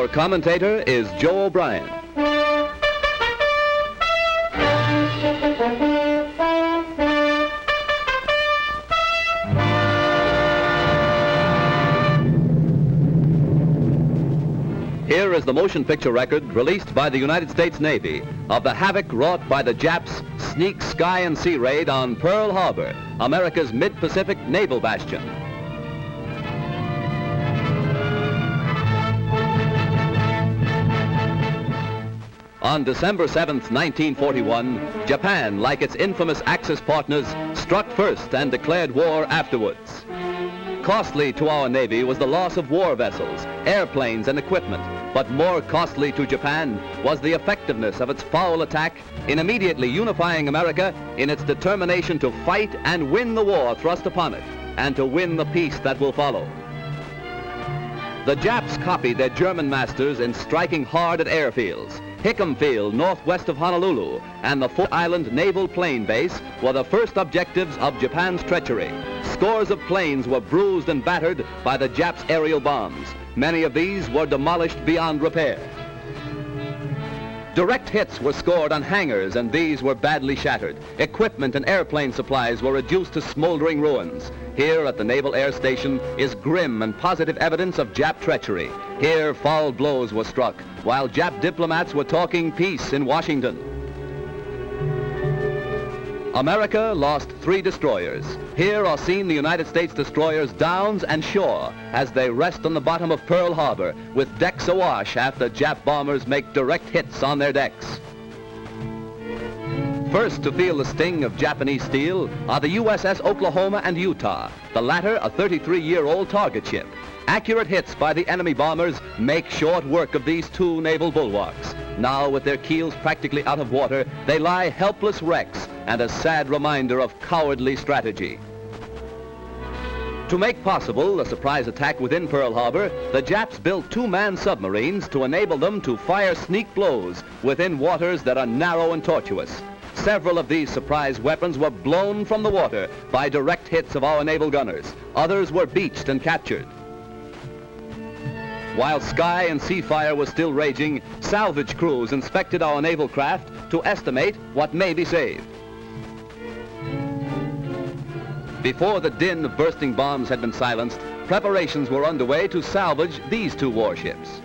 Our commentator is Joe O'Brien. Here is the motion picture record released by the United States Navy of the havoc wrought by the Japs' sneak sky and sea raid on Pearl Harbor, America's mid-Pacific naval bastion. On December 7th, 1941, Japan, like its infamous Axis partners, struck first and declared war afterwards. Costly to our Navy was the loss of war vessels, airplanes, and equipment, but more costly to Japan was the effectiveness of its foul attack in immediately unifying America in its determination to fight and win the war thrust upon it, and to win the peace that will follow. The Japs copied their German masters in striking hard at airfields. Hickam Field, northwest of Honolulu, and the Fort Island Naval Plane Base were the first objectives of Japan's treachery. Scores of planes were bruised and battered by the Japs' aerial bombs. Many of these were demolished beyond repair. Direct hits were scored on hangars, and these were badly shattered. Equipment and airplane supplies were reduced to smoldering ruins. Here at the Naval Air Station is grim and positive evidence of Jap treachery. Here foul blows were struck, while Jap diplomats were talking peace in Washington. America lost 3 destroyers. Here are seen the United States destroyers Downs and Shaw as they rest on the bottom of Pearl Harbor with decks awash after Jap bombers make direct hits on their decks. First to feel the sting of Japanese steel are the USS Oklahoma and Utah, the latter a 33-year-old target ship. Accurate hits by the enemy bombers make short work of these 2 naval bulwarks. Now, with their keels practically out of water, they lie helpless wrecks and a sad reminder of cowardly strategy. To make possible the surprise attack within Pearl Harbor, the Japs built 2-man submarines to enable them to fire sneak blows within waters that are narrow and tortuous. Several of these surprise weapons were blown from the water by direct hits of our naval gunners. Others were beached and captured. While sky and sea fire was still raging, salvage crews inspected our naval craft to estimate what may be saved. Before the din of bursting bombs had been silenced, preparations were underway to salvage these 2 warships.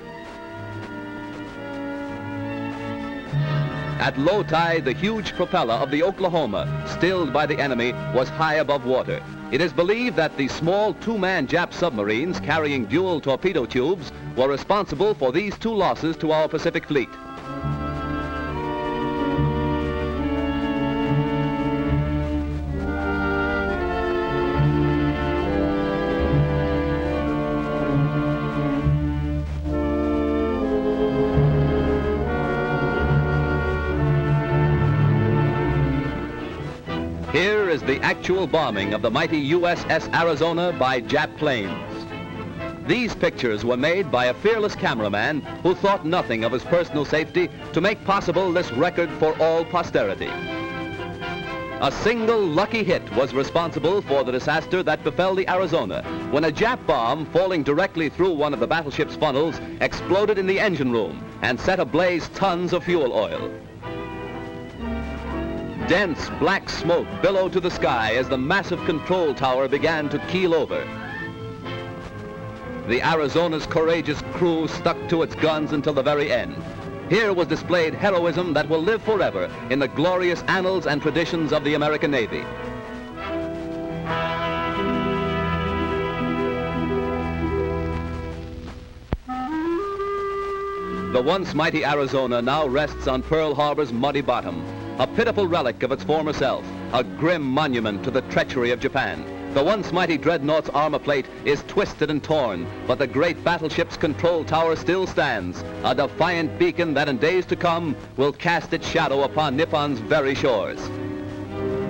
At low tide, the huge propeller of the Oklahoma, stilled by the enemy, was high above water. It is believed that the small 2-man Jap submarines carrying dual torpedo tubes were responsible for these 2 losses to our Pacific Fleet. Here is the actual bombing of the mighty USS Arizona by Jap planes. These pictures were made by a fearless cameraman who thought nothing of his personal safety to make possible this record for all posterity. A single lucky hit was responsible for the disaster that befell the Arizona when a Jap bomb falling directly through one of the battleship's funnels exploded in the engine room and set ablaze tons of fuel oil. Dense black smoke billowed to the sky as the massive control tower began to keel over. The Arizona's courageous crew stuck to its guns until the very end. Here was displayed heroism that will live forever in the glorious annals and traditions of the American Navy. The once mighty Arizona now rests on Pearl Harbor's muddy bottom, a pitiful relic of its former self, a grim monument to the treachery of Japan. The once mighty dreadnought's armor plate is twisted and torn, but the great battleship's control tower still stands, a defiant beacon that in days to come will cast its shadow upon Nippon's very shores.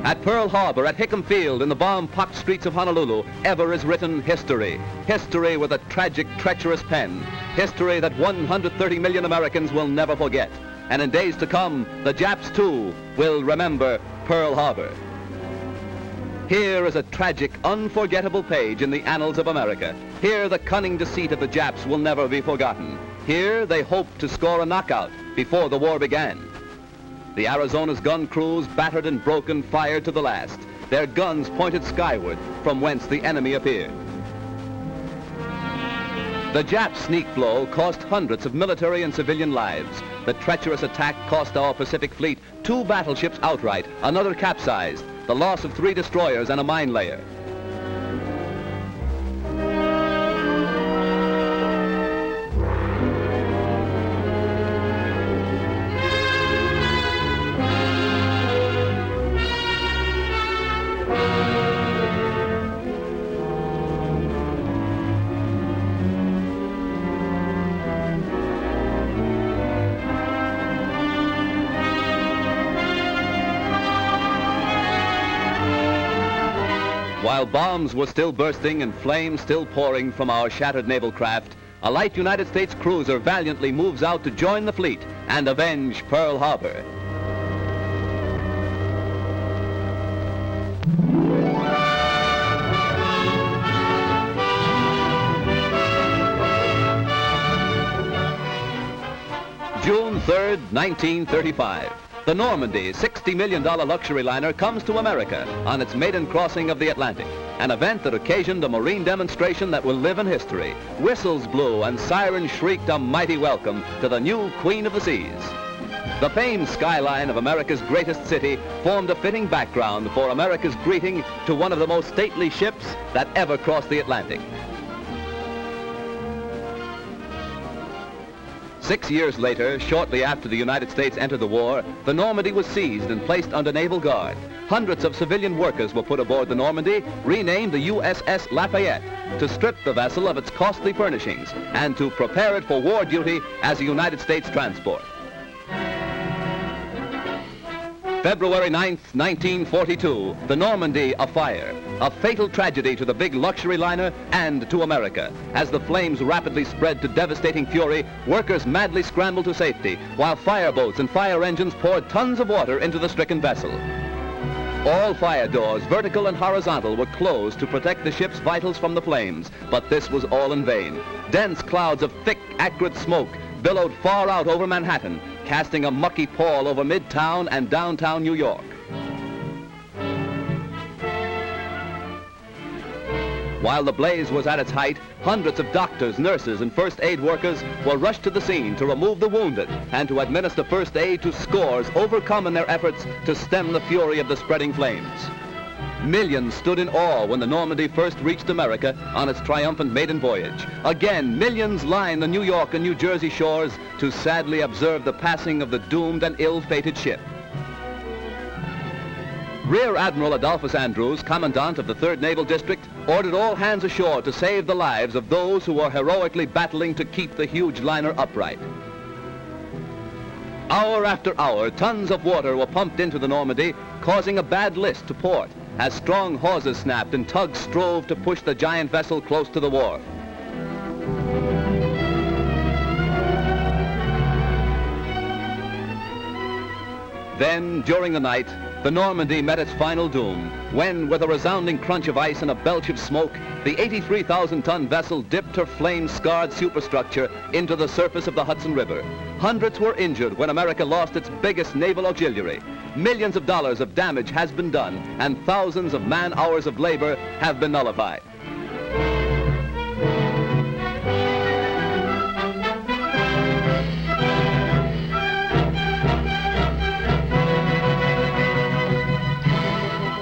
At Pearl Harbor, at Hickam Field, in the bomb-pocked streets of Honolulu, ever is written history. History with a tragic, treacherous pen. History that 130 million Americans will never forget. And in days to come, the Japs, too, will remember Pearl Harbor. Here is a tragic, unforgettable page in the annals of America. Here, the cunning deceit of the Japs will never be forgotten. Here, they hoped to score a knockout before the war began. The Arizona's gun crews, battered and broken, fired to the last, their guns pointed skyward from whence the enemy appeared. The Jap sneak blow cost hundreds of military and civilian lives. The treacherous attack cost our Pacific Fleet 2 battleships outright, another capsized, the loss of 3 destroyers and a mine layer. While bombs were still bursting and flames still pouring from our shattered naval craft, a light United States cruiser valiantly moves out to join the fleet and avenge Pearl Harbor. June 3rd, 1935. The Normandie, $60 million luxury liner, comes to America on its maiden crossing of the Atlantic, an event that occasioned a marine demonstration that will live in history. Whistles blew and sirens shrieked a mighty welcome to the new Queen of the Seas. The famed skyline of America's greatest city formed a fitting background for America's greeting to one of the most stately ships that ever crossed the Atlantic. 6 years later, shortly after the United States entered the war, the Normandie was seized and placed under naval guard. Hundreds of civilian workers were put aboard the Normandie, renamed the USS Lafayette, to strip the vessel of its costly furnishings and to prepare it for war duty as a United States transport. February 9th, 1942, the Normandie afire. A fatal tragedy to the big luxury liner and to America. As the flames rapidly spread to devastating fury, workers madly scrambled to safety, while fireboats and fire engines poured tons of water into the stricken vessel. All fire doors, vertical and horizontal, were closed to protect the ship's vitals from the flames, but this was all in vain. Dense clouds of thick, acrid smoke billowed far out over Manhattan, casting a mucky pall over Midtown and downtown New York. While the blaze was at its height, hundreds of doctors, nurses, and first aid workers were rushed to the scene to remove the wounded and to administer first aid to scores overcome in their efforts to stem the fury of the spreading flames. Millions stood in awe when the Normandie first reached America on its triumphant maiden voyage. Again, millions lined the New York and New Jersey shores to sadly observe the passing of the doomed and ill-fated ship. Rear Admiral Adolphus Andrews, Commandant of the 3rd Naval District, ordered all hands ashore to save the lives of those who were heroically battling to keep the huge liner upright. Hour after hour, tons of water were pumped into the Normandie, causing a bad list to port, as strong hawsers snapped and tugs strove to push the giant vessel close to the wharf. Then, during the night, the Normandie met its final doom, when, with a resounding crunch of ice and a belch of smoke, the 83,000-ton vessel dipped her flame-scarred superstructure into the surface of the Hudson River. Hundreds were injured when America lost its biggest naval auxiliary. Millions of dollars of damage has been done, and thousands of man-hours of labor have been nullified.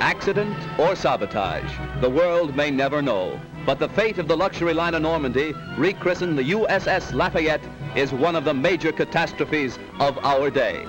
Accident or sabotage, the world may never know. But the fate of the luxury liner Normandie, rechristened the USS Lafayette, is one of the major catastrophes of our day.